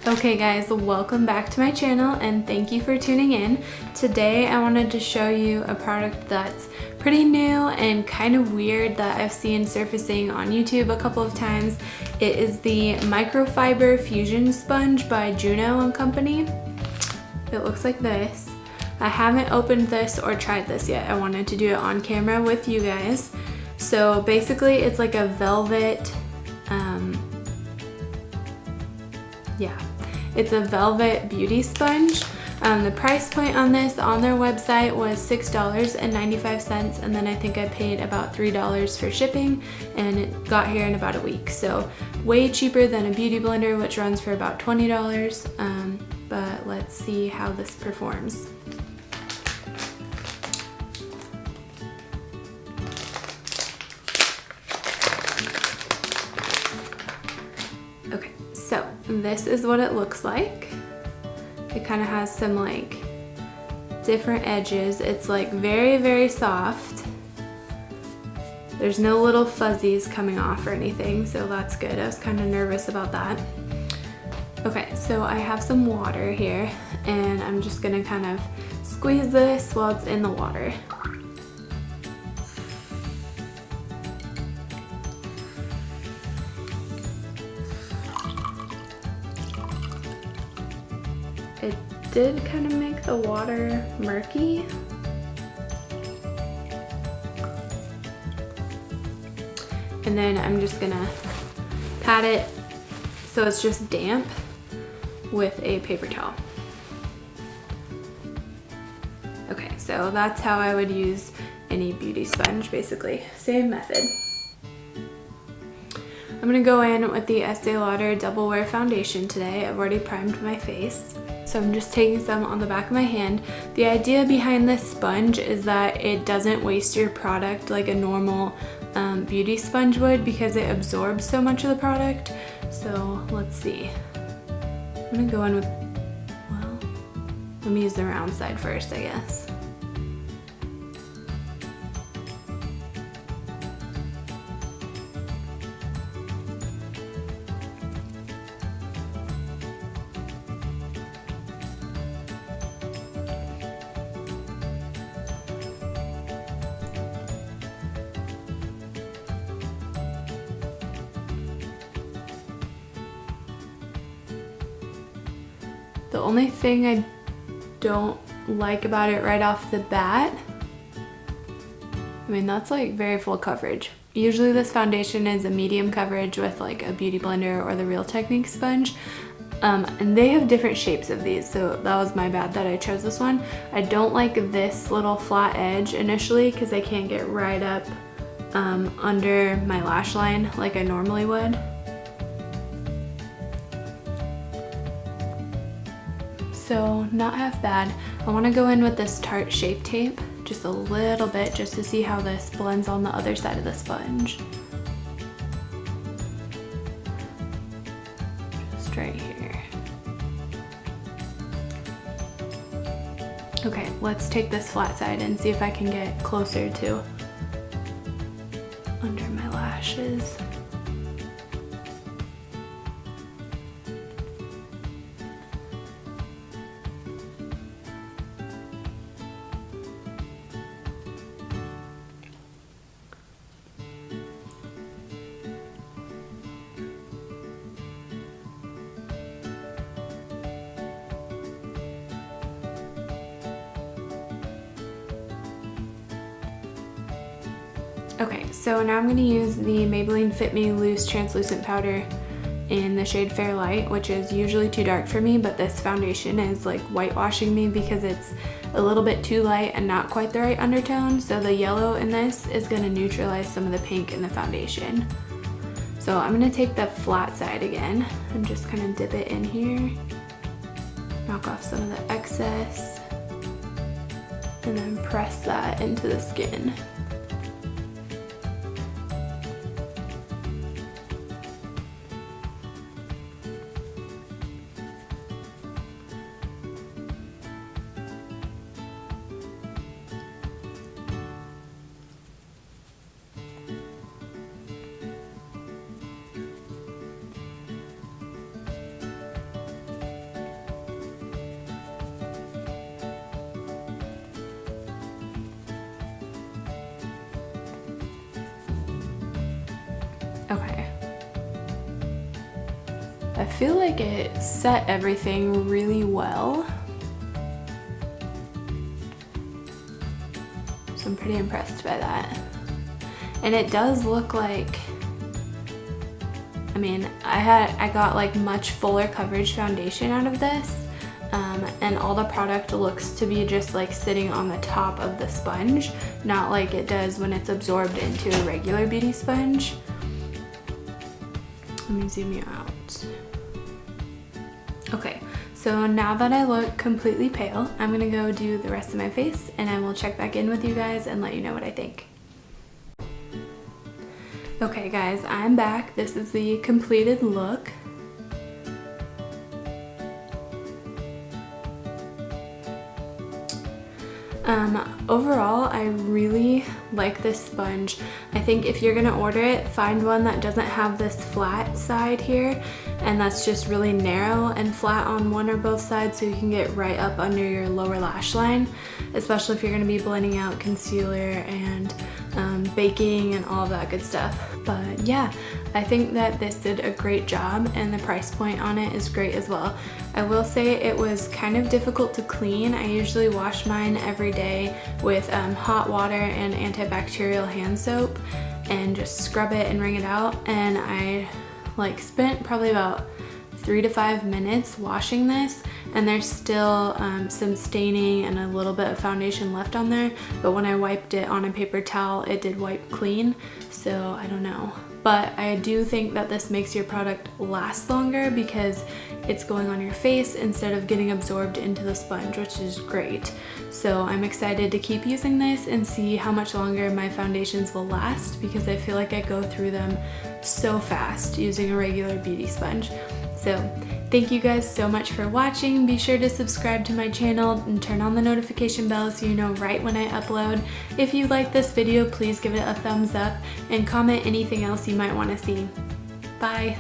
Okay guys, welcome back to my channel and thank you for tuning in. Today I wanted to show you a product that's pretty new and kind of weird that I've seen surfacing on YouTube a couple of times. It is the Microfiber Fusion Sponge by Juno and Company. It looks like this. I haven't opened this or tried this yet. I wanted to do it on camera with you guys. So basically it's like a velvet, it's a velvet beauty sponge. The price point on this on their website was $6.95, and then I think I paid about $3 for shipping, and it got here in about a week. So way cheaper than a beauty blender, which runs for about $20. But let's see how this performs. Okay, so this is what it looks like. It kind of has some like different edges. It's like very, very soft. There's no little fuzzies coming off or anything, so that's good. I was kind of nervous about that. Okay, so I have some water here and I'm just gonna kind of squeeze this while it's in the water. It did kind of make the water murky. And then I'm just gonna pat it so it's just damp with a paper towel. Okay, so that's how I would use any beauty sponge, basically. Same method. I'm gonna go in with the Estee Lauder Double Wear Foundation today. I've already primed my face. So I'm just taking some on the back of my hand. The idea behind this sponge is that it doesn't waste your product like a normal beauty sponge would, because it absorbs so much of the product. So let's see. I'm gonna go in with, well, let me use the round side first, I guess. The only thing I don't like about it right off the bat, I mean, that's like very full coverage. Usually this foundation is a medium coverage with like a Beauty Blender or the Real Technique sponge. And they have different shapes of these, so that was my bad that I chose this one. I don't like this little flat edge initially because I can't get right up under my lash line like I normally would. So not half bad. I want to go in with this Tarte Shape Tape just a little bit just to see how this blends on the other side of the sponge. Just right here. Okay, let's take this flat side and see if I can get closer to under my lashes. Okay, so now I'm going to use the Maybelline Fit Me Loose Translucent Powder in the shade Fair Light, which is usually too dark for me, but this foundation is like whitewashing me because it's a little bit too light and not quite the right undertone. So the yellow in this is going to neutralize some of the pink in the foundation. So I'm going to take the flat side again and just kind of dip it in here, knock off some of the excess, and then press that into the skin. feel like it set everything really well. So I'm pretty impressed by that. And it does look like, I mean, I got like much fuller coverage foundation out of this, and all the product looks to be just like sitting on the top of the sponge, not like it does when it's absorbed into a regular beauty sponge. Let me zoom you out. Okay, so now that I look completely pale, I'm gonna go do the rest of my face and I will check back in with you guys and let you know what I think. Okay guys, I'm back. This is the completed look. Overall, I really like this sponge. I think if you're gonna order it, find one that doesn't have this flat side here, and that's just really narrow and flat on one or both sides so you can get right up under your lower lash line, especially if you're gonna be blending out concealer and baking and all of that good stuff. But yeah, I think that this did a great job and the price point on it is great as well. I will say it was kind of difficult to clean. I usually wash mine every day with hot water and antibacterial hand soap and just scrub it and wring it out, and I like spent probably about 3 to 5 minutes washing this, and there's still some staining and a little bit of foundation left on there, but when I wiped it on a paper towel it did wipe clean, so I don't know. But I do think that this makes your product last longer because it's going on your face instead of getting absorbed into the sponge, which is great. So I'm excited to keep using this and see how much longer my foundations will last, because I feel like I go through them so fast using a regular beauty sponge. So thank you guys so much for watching. Be sure to subscribe to my channel and turn on the notification bell so you know right when I upload. If you like this video, please give it a thumbs up and comment anything else you might want to see. Bye!